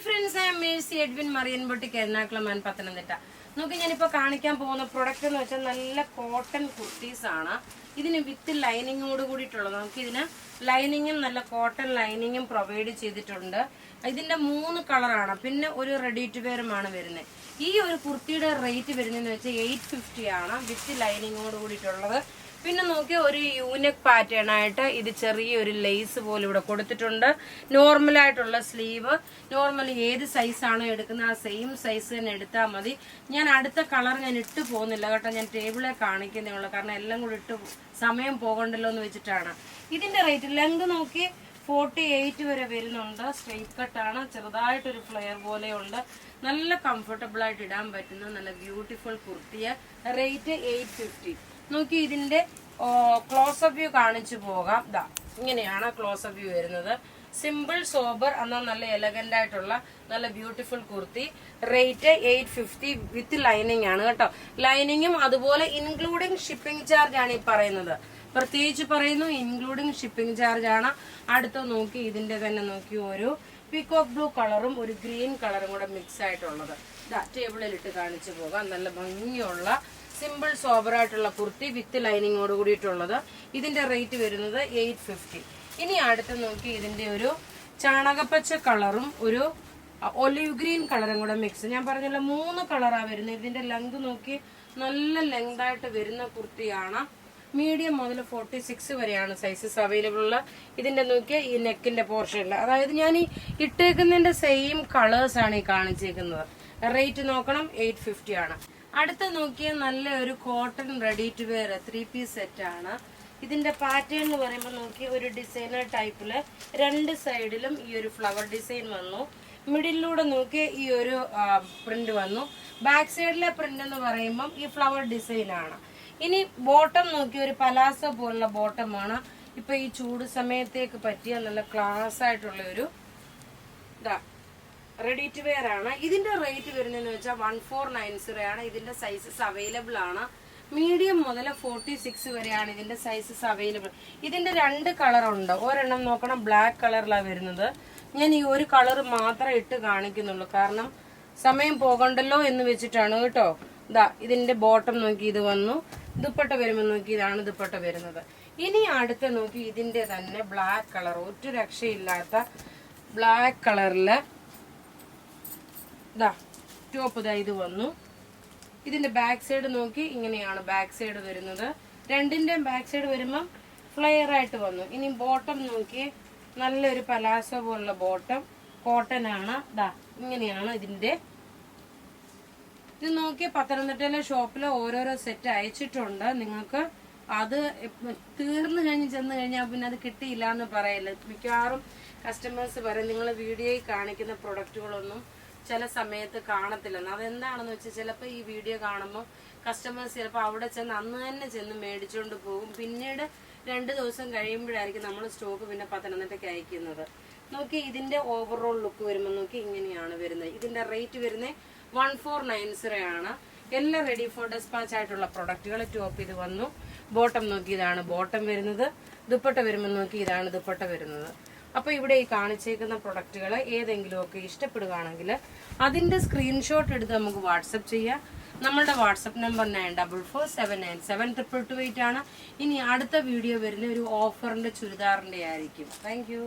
Friends, I M Mercy Edwin marine boutique Ernakulam and Pathanamthitta. നമുക്ക് ഞാനിപ്പോൾ കാണിക്കാൻ പോകുന്ന പ്രൊഡക്റ്റ് എന്ന് വെച്ചാൽ നല്ല കോട്ടൺ കുർത്തീസ് ആണ്. ഇതിന് വിത്ത് ലൈനിങ്ങോട് കൂടിയിട്ടുള്ളത്. നമുക്കിതിന് ലൈനിങ്ങും നല്ല കോട്ടൺ ലൈനിങ്ങും പ്രൊവൈഡ് ചെയ്തിട്ടുണ്ട്. ഇതിന്റെ 3 കളറാണ്, പിന്നെ ഒരു റെഡി ടു വെയറുമാണ് വരുന്നത്. ഈ ഒരു കുർത്തിയുടെ റേറ്റ് വരുന്നതെന്ന് വെച്ചാൽ 850 ആണ് വിത്ത് ലൈനിങ്ങോട് കൂടിയിട്ടുള്ളത്. പിന്നെ നോക്കിയ ഒരു യൂണിക് പാറ്റേൺ ആയിട്ട് ഇത് ചെറിയൊരു ലേസ് പോലെ ഇവിടെ കൊടുത്തിട്ടുണ്ട്. നോർമലായിട്ടുള്ള സ്ലീവ്, നോർമലി ഏത് സൈസാണോ എടുക്കുന്നത് ആ സെയിം സൈസ് തന്നെ എടുത്താൽ മതി. ഞാൻ അടുത്ത കളർ ഞാൻ ഇട്ട് പോകുന്നില്ല കേട്ടോ, ഞാൻ ടേബിളെ കാണിക്കുന്നേ ഉള്ളൂ, കാരണം എല്ലാം കൂടി ഇട്ട് സമയം പോകണ്ടല്ലോ എന്ന് വെച്ചിട്ടാണ്. ഇതിന്റെ റേറ്റ് ലെങ്ത് നോക്കി 48 വരെ വരുന്നുണ്ട്. സ്ട്രെയിറ്റ് കട്ടാണ്, ചെറുതായിട്ടൊരു ഫ്ലെയർ പോലെയുണ്ട്. നല്ല കംഫർട്ടബിൾ ആയിട്ട് ഇടാൻ പറ്റുന്ന നല്ല ബ്യൂട്ടിഫുൾ കുർത്തിയ. റേറ്റ് 850. നോക്കി ഇതിന്റെ ക്ലോസപ്പ് വ്യൂ കാണിച്ചു പോകാം. ദാ ഇങ്ങനെയാണ് ക്ലോസപ്പ് വ്യൂ വരുന്നത്. സിമ്പിൾ സോബർ എന്നാൽ നല്ല എലഗന്റ് ആയിട്ടുള്ള നല്ല beautiful kurti. Rate 850 with lining ആണ് കേട്ടോ. ലൈനിങ്ങും അതുപോലെ ഇൻക്ലൂഡിങ് ഷിപ്പിംഗ് ചാർജ് ആണ് ഈ പറയുന്നത്. പ്രത്യേകിച്ച് പറയുന്നു, ഇൻക്ലൂഡിങ് ഷിപ്പിംഗ് ചാർജ് ആണ്. അടുത്ത നോക്കി ഇതിന്റെ തന്നെ നോക്കി ഒരു പീകോക്ക് ബ്ലൂ കളറും ഒരു ഗ്രീൻ കളറും കൂടെ മിക്സ് ആയിട്ടുള്ളത്. ടേബിളിൽ ഇട്ട് കാണിച്ചു പോകാം. നല്ല ഭംഗിയുള്ള സിമ്പിൾ സോബറായിട്ടുള്ള കുർത്തി വിത്ത് ലൈനിങ്ങോട് കൂടിയിട്ടുള്ളത്. ഇതിന്റെ റേറ്റ് വരുന്നത് 850. ഇനി അടുത്ത് നോക്കി ഇതിന്റെ ഒരു ചാണകപ്പച്ച കളറും ഒരു ഒലിവ് ഗ്രീൻ കളറും കൂടെ മിക്സ്. ഞാൻ പറഞ്ഞല്ലോ 3 കളറാണ് വരുന്നത്. ഇതിന്റെ ലെങ്ത് നോക്കി നല്ല ലെങ്ത് ആയിട്ട് വരുന്ന കുർത്തിയാണ്. മീഡിയം മുതൽ 46 വരെയാണ് സൈസസ് അവൈലബിൾ ഉള്ള. ഇതിന്റെ നോക്കിയാൽ ഈ നെക്കിന്റെ പോർഷനിൽ, അതായത് ഞാൻ ഈ ഇട്ടേക്കുന്നതിന്റെ സെയിം കളേഴ്സ് ആണ് ഈ കാണിച്ചേക്കുന്നത്. റേറ്റ് നോക്കണം, 850 ആണ്. അടുത്ത നോക്കിയാൽ നല്ല ഒരു cotton ready to wear 3 piece set ആണ്. ഇതിന്റെ പാറ്റേൺ എന്ന് പറയുമ്പോൾ നോക്കി ഒരു ഡിസൈനർ ടൈപ്പില് 2 സൈഡിലും ഈ ഒരു ഫ്ലവർ ഡിസൈൻ വന്നു. മിഡിലൂടെ നോക്കി ഈ ഒരു പ്രിന്റ് വന്നു. ബാക്ക് സൈഡിലെ പ്രിന്റ് എന്ന് പറയുമ്പോൾ ഈ ഫ്ലവർ ഡിസൈൻ ആണ്. ഇനി ബോട്ടം നോക്കി ഒരു പലാസോ പോലുള്ള ബോട്ടമാണ്. ഇപ്പൊ ഈ ചൂട് സമയത്തേക്ക് പറ്റിയ നല്ല ക്ലാസ് ആയിട്ടുള്ള ഒരു റെഡി ടു വെയർ ആണ്. ഇതിന്റെ റേറ്റ് വരുന്നതെന്ന് വെച്ചാൽ 1490 ആണ്. ഇതിന്റെ സൈസസ് അവൈലബിൾ ആണ്. മീഡിയം മുതൽ 46 വരെയാണ് ഇതിന്റെ സൈസസ് അവൈലബിൾ. ഇതിന്റെ 2 കളറുണ്ട്. ഒരെണ്ണം നോക്കണം, ബ്ലാക്ക് കളറിലാണ് വരുന്നത്. ഞാൻ ഈ ഒരു കളർ മാത്രമേ ഇട്ട് കാണിക്കുന്നുള്ളൂ, കാരണം സമയം പോകണ്ടല്ലോ എന്ന് വെച്ചിട്ടാണ് കേട്ടോ. ഇതിന്റെ ബോട്ടം നോക്കി ഇത് വന്നു. ദുപ്പട്ട വരുമ്പോൾ നോക്കി ഇതാണ് ദുപ്പട്ട വരുന്നത്. ഇനി അടുത്ത നോക്കി ഇതിന്റെ തന്നെ ബ്ലാക്ക് കളർ, ഒരു രക്ഷയില്ലാത്ത ബ്ലാക്ക് കളറില് ടോപ്പ് ഇത് വന്നു. ഇതിന്റെ ബാക്ക് സൈഡ് നോക്കി ഇങ്ങനെയാണ് ബാക്ക് സൈഡ് വരുന്നത്. രണ്ടിന്റെയും ബാക്ക് സൈഡ് വരുമ്പം ഫ്ലെയർ ആയിട്ട് വന്നു. ഇനി ബോട്ടം നോക്കി നല്ലൊരു പലാസോ പോലുള്ള ബോട്ടം, കോട്ടൺ ആണ്. ഇങ്ങനെയാണ് ഇതിന്റെ. ഇത് നോക്കി പത്തനംതിട്ടയിലെ ഷോപ്പില് ഓരോരോ സെറ്റ് അയച്ചിട്ടുണ്ട്. നിങ്ങൾക്ക് അത് തീർന്നു കഴിഞ്ഞ് ചെന്ന് കഴിഞ്ഞാൽ പിന്നെ അത് കിട്ടിയില്ല എന്ന് പറയല്ല. മിക്കവാറും കസ്റ്റമേഴ്സ് പറയും നിങ്ങൾ വീഡിയോയിൽ കാണിക്കുന്ന പ്രൊഡക്റ്റുകളൊന്നും ചില സമയത്ത് കാണത്തില്ലെന്ന്. അതെന്താണെന്ന് വെച്ചാൽ ചിലപ്പോൾ ഈ വീഡിയോ കാണുമ്പോൾ കസ്റ്റമേഴ്സ് ചിലപ്പോൾ അവിടെ ചെന്ന് അന്ന് തന്നെ ചെന്ന് മേടിച്ചുകൊണ്ട് പോകും. പിന്നീട് 2 ദിവസം കഴിയുമ്പോഴായിരിക്കും നമ്മൾ സ്റ്റോക്ക് പിന്നെ പത്തനംതിട്ടയ്ക്ക് അയക്കുന്നത്. നോക്കി ഇതിന്റെ ഓവറോൾ ലുക്ക് വരുമ്പോൾ നോക്കി ഇങ്ങനെയാണ് വരുന്നത്. ഇതിന്റെ റേറ്റ് വരുന്നത് 1490 ആണ്. എല്ലാം റെഡി ഫോർ ഡെസ്പാച്ച് ആയിട്ടുള്ള പ്രൊഡക്റ്റുകൾ. ടോപ്പ് ഇത് വന്നു. ബോട്ടം നോക്കി ഇതാണ് ബോട്ടം വരുന്നത്. ദുപ്പട്ട വരുമ്പോൾ നോക്കി ഇതാണ് ദുപ്പട്ട വരുന്നത്. അപ്പൊ ഇവിടെ ഈ കാണിച്ചേക്കുന്ന പ്രൊഡക്റ്റുകൾ ഏതെങ്കിലും ഒക്കെ ഇഷ്ടപ്പെടുകയാണെങ്കിൽ അതിന്റെ സ്ക്രീൻഷോട്ട് എടുത്ത് നമുക്ക് വാട്സപ്പ് ചെയ്യാം. നമ്മുടെ വാട്സപ്പ് നമ്പർ 9447972228 ആണ്. ഇനി അടുത്ത വീഡിയോ വരുന്ന ഒരു ഓഫറിന്റെ ചുരിദാറിന്റെ ആയിരിക്കും. Thank you.